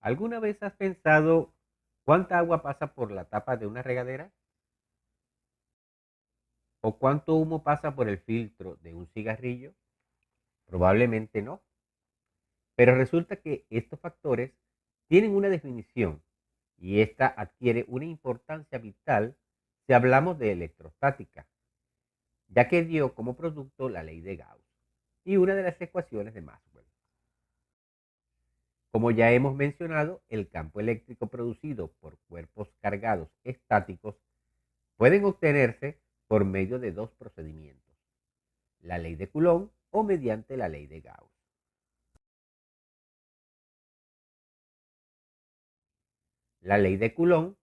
¿Alguna vez has pensado cuánta agua pasa por la tapa de una regadera? ¿O cuánto humo pasa por el filtro de un cigarrillo? Probablemente no. Pero resulta que estos factores tienen una definición y esta adquiere una importancia vital si hablamos de electrostática, ya que dio como producto la ley de Gauss y una de las ecuaciones de Maxwell. Como ya hemos mencionado, el campo eléctrico producido por cuerpos cargados estáticos pueden obtenerse por medio de dos procedimientos, la ley de Coulomb o mediante la ley de Gauss. La ley de Coulomb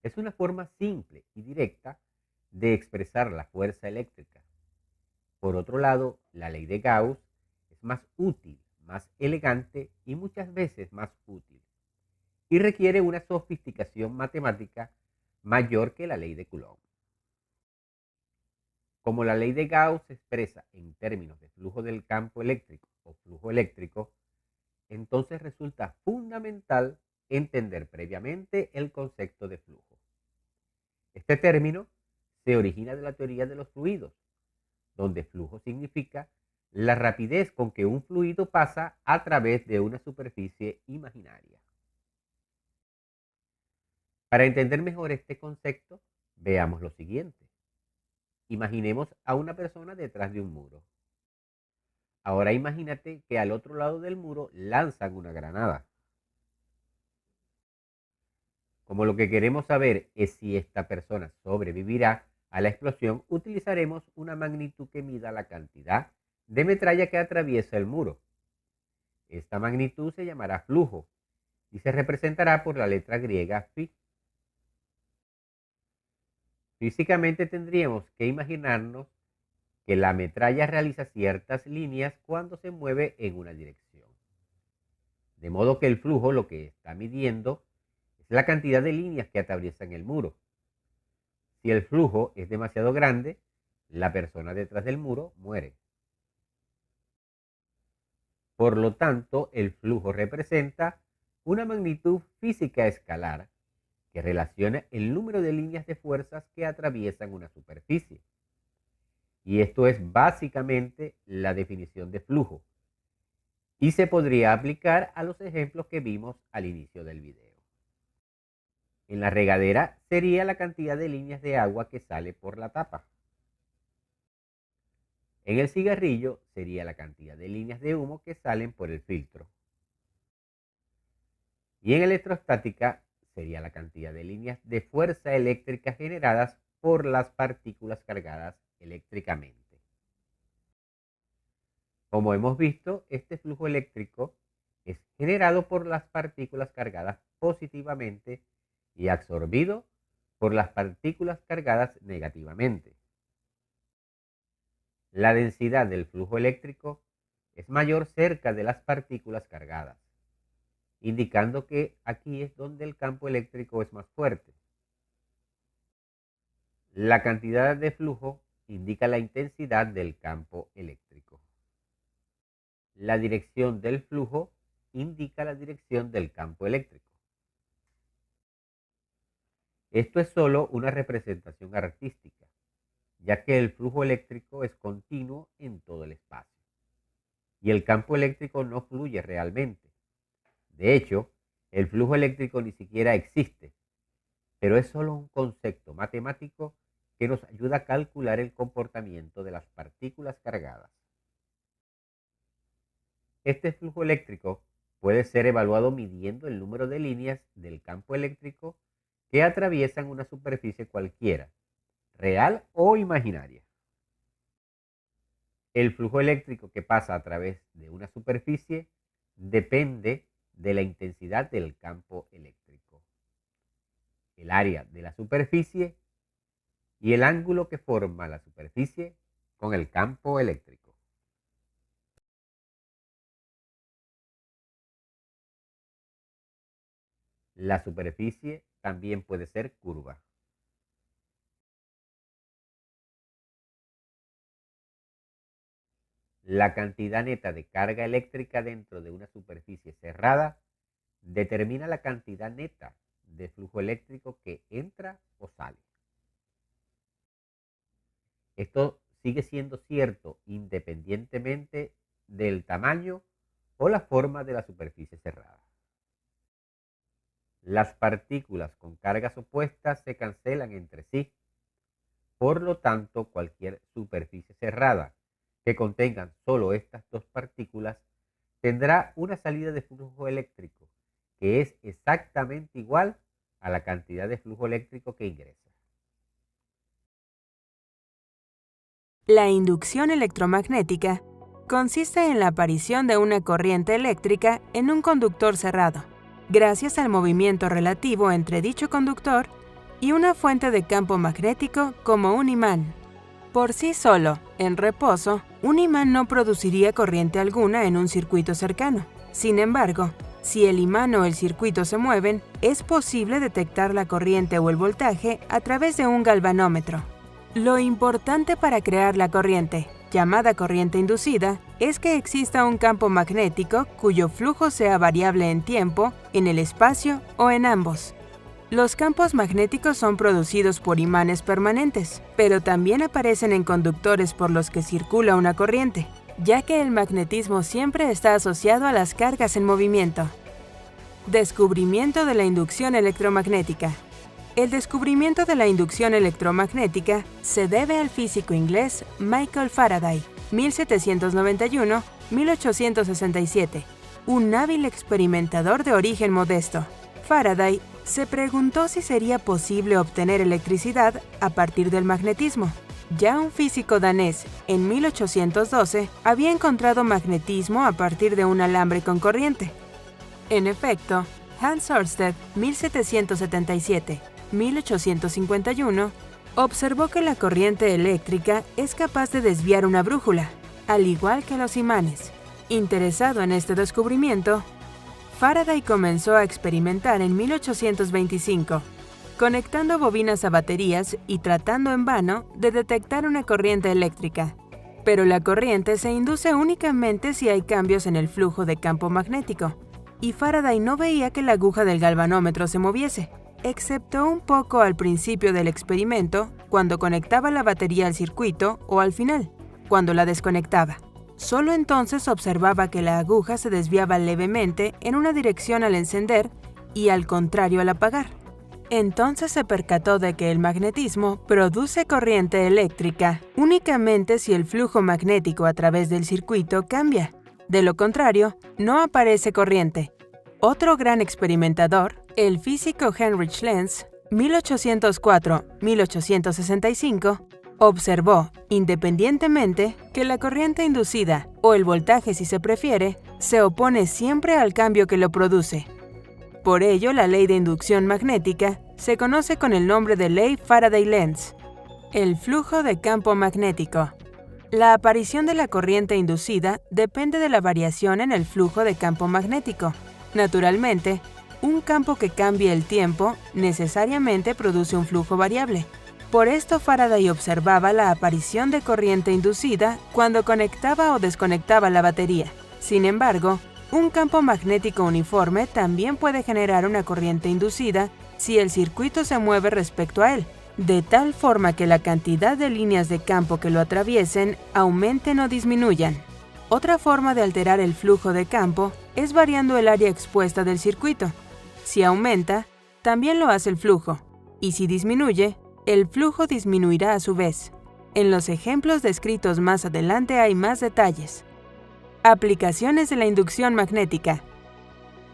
es una forma simple y directa de expresar la fuerza eléctrica. Por otro lado, la ley de Gauss es más útil, más elegante y muchas veces más útil, y requiere una sofisticación matemática mayor que la ley de Coulomb. Como la ley de Gauss se expresa en términos de flujo del campo eléctrico o flujo eléctrico, entonces resulta fundamental entender previamente el concepto de flujo. Este término se origina de la teoría de los fluidos, donde flujo significa la rapidez con que un fluido pasa a través de una superficie imaginaria. Para entender mejor este concepto, veamos lo siguiente. Imaginemos a una persona detrás de un muro. Ahora imagínate que al otro lado del muro lanzan una granada. Como lo que queremos saber es si esta persona sobrevivirá a la explosión, utilizaremos una magnitud que mida la cantidad de metralla que atraviesa el muro. Esta magnitud se llamará flujo y se representará por la letra griega phi. Físicamente tendríamos que imaginarnos que la metralla realiza ciertas líneas cuando se mueve en una dirección. De modo que el flujo lo que está midiendo es la cantidad de líneas que atraviesan el muro. Si el flujo es demasiado grande, la persona detrás del muro muere. Por lo tanto, el flujo representa una magnitud física escalar que relaciona el número de líneas de fuerzas que atraviesan una superficie. Y esto es básicamente la definición de flujo. Y se podría aplicar a los ejemplos que vimos al inicio del video. En la regadera sería la cantidad de líneas de agua que sale por la tapa. En el cigarrillo sería la cantidad de líneas de humo que salen por el filtro. Y en electrostática sería la cantidad de líneas de fuerza eléctrica generadas por las partículas cargadas eléctricamente. Como hemos visto, este flujo eléctrico es generado por las partículas cargadas positivamente y absorbido por las partículas cargadas negativamente. La densidad del flujo eléctrico es mayor cerca de las partículas cargadas, indicando que aquí es donde el campo eléctrico es más fuerte. La cantidad de flujo indica la intensidad del campo eléctrico. La dirección del flujo indica la dirección del campo eléctrico. Esto es solo una representación artística, ya que el flujo eléctrico es continuo en todo el espacio y el campo eléctrico no fluye realmente. De hecho, el flujo eléctrico ni siquiera existe, pero es solo un concepto matemático que nos ayuda a calcular el comportamiento de las partículas cargadas. Este flujo eléctrico puede ser evaluado midiendo el número de líneas del campo eléctrico que atraviesan una superficie cualquiera, real o imaginaria. El flujo eléctrico que pasa a través de una superficie depende de la intensidad del campo eléctrico, el área de la superficie y el ángulo que forma la superficie con el campo eléctrico. La superficie también puede ser curva. La cantidad neta de carga eléctrica dentro de una superficie cerrada determina la cantidad neta de flujo eléctrico que entra o sale. Esto sigue siendo cierto independientemente del tamaño o la forma de la superficie cerrada. Las partículas con cargas opuestas se cancelan entre sí. Por lo tanto, cualquier superficie cerrada que contengan solo estas dos partículas tendrá una salida de flujo eléctrico que es exactamente igual a la cantidad de flujo eléctrico que ingresa. La inducción electromagnética consiste en la aparición de una corriente eléctrica en un conductor cerrado, gracias al movimiento relativo entre dicho conductor y una fuente de campo magnético como un imán. Por sí solo, en reposo, un imán no produciría corriente alguna en un circuito cercano. Sin embargo, si el imán o el circuito se mueven, es posible detectar la corriente o el voltaje a través de un galvanómetro. Lo importante para crear la corriente, llamada corriente inducida, es que exista un campo magnético cuyo flujo sea variable en tiempo, en el espacio o en ambos. Los campos magnéticos son producidos por imanes permanentes, pero también aparecen en conductores por los que circula una corriente, ya que el magnetismo siempre está asociado a las cargas en movimiento. Descubrimiento de la inducción electromagnética. El descubrimiento de la inducción electromagnética se debe al físico inglés Michael Faraday, 1791-1867, un hábil experimentador de origen modesto. Faraday se preguntó si sería posible obtener electricidad a partir del magnetismo. Ya un físico danés, en 1812, había encontrado magnetismo a partir de un alambre con corriente. En efecto, Hans Ørsted, 1777-1851, observó que la corriente eléctrica es capaz de desviar una brújula, al igual que los imanes. Interesado en este descubrimiento, Faraday comenzó a experimentar en 1825, conectando bobinas a baterías y tratando en vano de detectar una corriente eléctrica. Pero la corriente se induce únicamente si hay cambios en el flujo de campo magnético, y Faraday no veía que la aguja del galvanómetro se moviese, excepto un poco al principio del experimento, cuando conectaba la batería al circuito, o al final, cuando la desconectaba. Solo entonces observaba que la aguja se desviaba levemente en una dirección al encender y al contrario al apagar. Entonces se percató de que el magnetismo produce corriente eléctrica únicamente si el flujo magnético a través del circuito cambia. De lo contrario, no aparece corriente. Otro gran experimentador, el físico Heinrich Lenz, 1804-1865, observó, independientemente, que la corriente inducida, o el voltaje si se prefiere, se opone siempre al cambio que lo produce. Por ello, la ley de inducción magnética se conoce con el nombre de ley Faraday-Lenz. El flujo de campo magnético. La aparición de la corriente inducida depende de la variación en el flujo de campo magnético. Naturalmente, un campo que cambie el tiempo necesariamente produce un flujo variable. Por esto Faraday observaba la aparición de corriente inducida cuando conectaba o desconectaba la batería. Sin embargo, un campo magnético uniforme también puede generar una corriente inducida si el circuito se mueve respecto a él, de tal forma que la cantidad de líneas de campo que lo atraviesen aumenten o disminuyan. Otra forma de alterar el flujo de campo es variando el área expuesta del circuito. Si aumenta, también lo hace el flujo, y si disminuye, el flujo disminuirá a su vez. En los ejemplos descritos más adelante hay más detalles. Aplicaciones de la inducción magnética.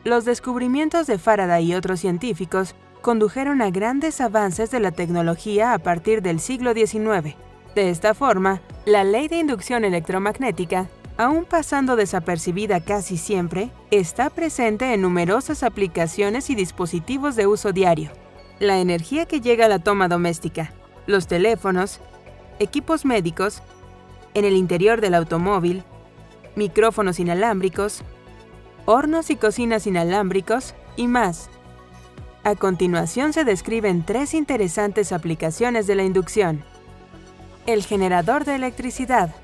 Los descubrimientos de Faraday y otros científicos condujeron a grandes avances de la tecnología a partir del siglo XIX. De esta forma, la ley de inducción electromagnética, aún pasando desapercibida casi siempre, está presente en numerosas aplicaciones y dispositivos de uso diario. La energía que llega a la toma doméstica, los teléfonos, equipos médicos, en el interior del automóvil, micrófonos inalámbricos, hornos y cocinas inalámbricos y más. A continuación se describen 3 interesantes aplicaciones de la inducción. El generador de electricidad.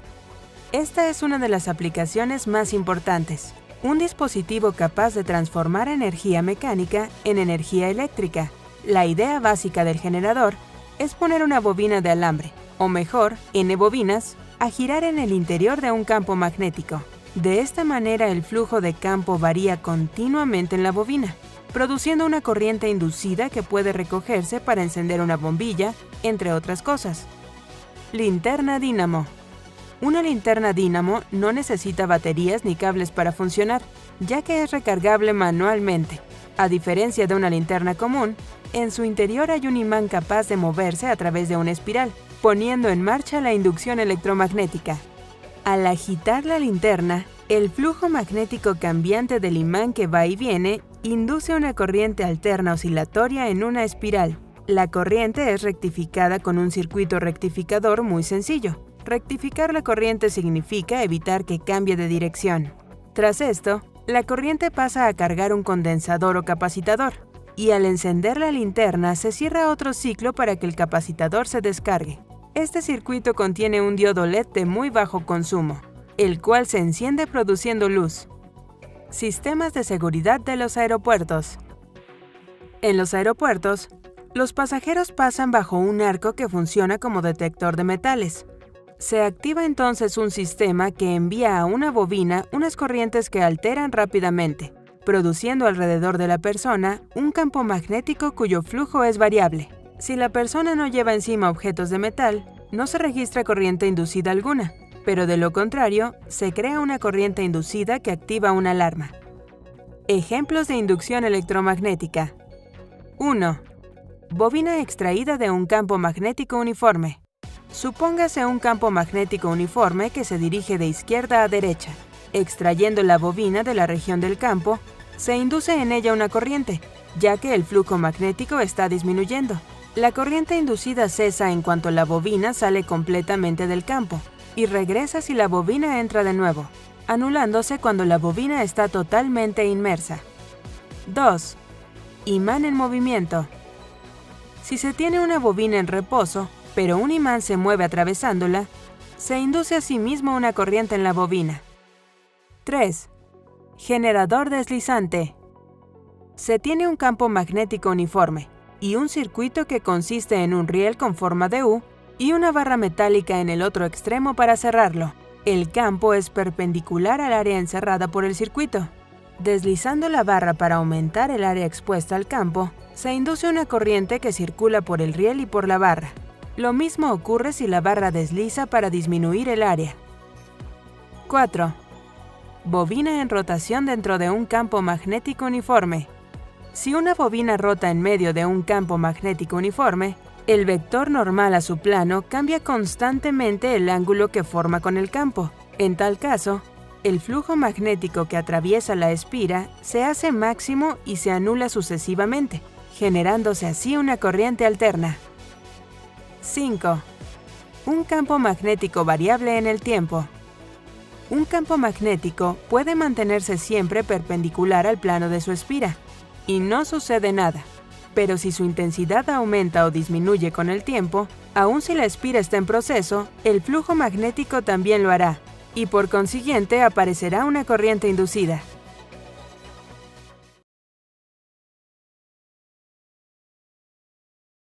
Esta es una de las aplicaciones más importantes. un dispositivo capaz de transformar energía mecánica en energía eléctrica. La idea básica del generador es poner una bobina de alambre, o mejor, N bobinas, a girar en el interior de un campo magnético. De esta manera el flujo de campo varía continuamente en la bobina, produciendo una corriente inducida que puede recogerse para encender una bombilla, entre otras cosas. Linterna dínamo. Una linterna dínamo no necesita baterías ni cables para funcionar, ya que es recargable manualmente. A diferencia de una linterna común, en su interior hay un imán capaz de moverse a través de una espiral, poniendo en marcha la inducción electromagnética. Al agitar la linterna, el flujo magnético cambiante del imán que va y viene induce una corriente alterna oscilatoria en una espiral. La corriente es rectificada con un circuito rectificador muy sencillo. Rectificar la corriente significa evitar que cambie de dirección. Tras esto, la corriente pasa a cargar un condensador o capacitador, y al encender la linterna se cierra otro ciclo para que el capacitador se descargue. Este circuito contiene un diodo LED de muy bajo consumo, el cual se enciende produciendo luz. Sistemas de seguridad de los aeropuertos. En los aeropuertos, los pasajeros pasan bajo un arco que funciona como detector de metales. Se activa entonces un sistema que envía a una bobina unas corrientes que alteran rápidamente, produciendo alrededor de la persona un campo magnético cuyo flujo es variable. Si la persona no lleva encima objetos de metal, no se registra corriente inducida alguna, pero de lo contrario, se crea una corriente inducida que activa una alarma. Ejemplos de inducción electromagnética. 1. Bobina extraída de un campo magnético uniforme. Supóngase un campo magnético uniforme que se dirige de izquierda a derecha. Extrayendo la bobina de la región del campo, se induce en ella una corriente, ya que el flujo magnético está disminuyendo. La corriente inducida cesa en cuanto la bobina sale completamente del campo y regresa si la bobina entra de nuevo, anulándose cuando la bobina está totalmente inmersa. 2. Imán en movimiento. Si se tiene una bobina en reposo, pero un imán se mueve atravesándola, se induce a sí mismo una corriente en la bobina. 3. Generador deslizante. Se tiene un campo magnético uniforme y un circuito que consiste en un riel con forma de U y una barra metálica en el otro extremo para cerrarlo. El campo es perpendicular al área encerrada por el circuito. Deslizando la barra para aumentar el área expuesta al campo, se induce una corriente que circula por el riel y por la barra. Lo mismo ocurre si la barra desliza para disminuir el área. 4. Bobina en rotación dentro de un campo magnético uniforme. Si una bobina rota en medio de un campo magnético uniforme, el vector normal a su plano cambia constantemente el ángulo que forma con el campo. En tal caso, el flujo magnético que atraviesa la espira se hace máximo y se anula sucesivamente, generándose así una corriente alterna. 5. Un campo magnético variable en el tiempo. Un campo magnético puede mantenerse siempre perpendicular al plano de su espira, y no sucede nada. Pero si su intensidad aumenta o disminuye con el tiempo, aun si la espira está en proceso, el flujo magnético también lo hará, y por consiguiente aparecerá una corriente inducida.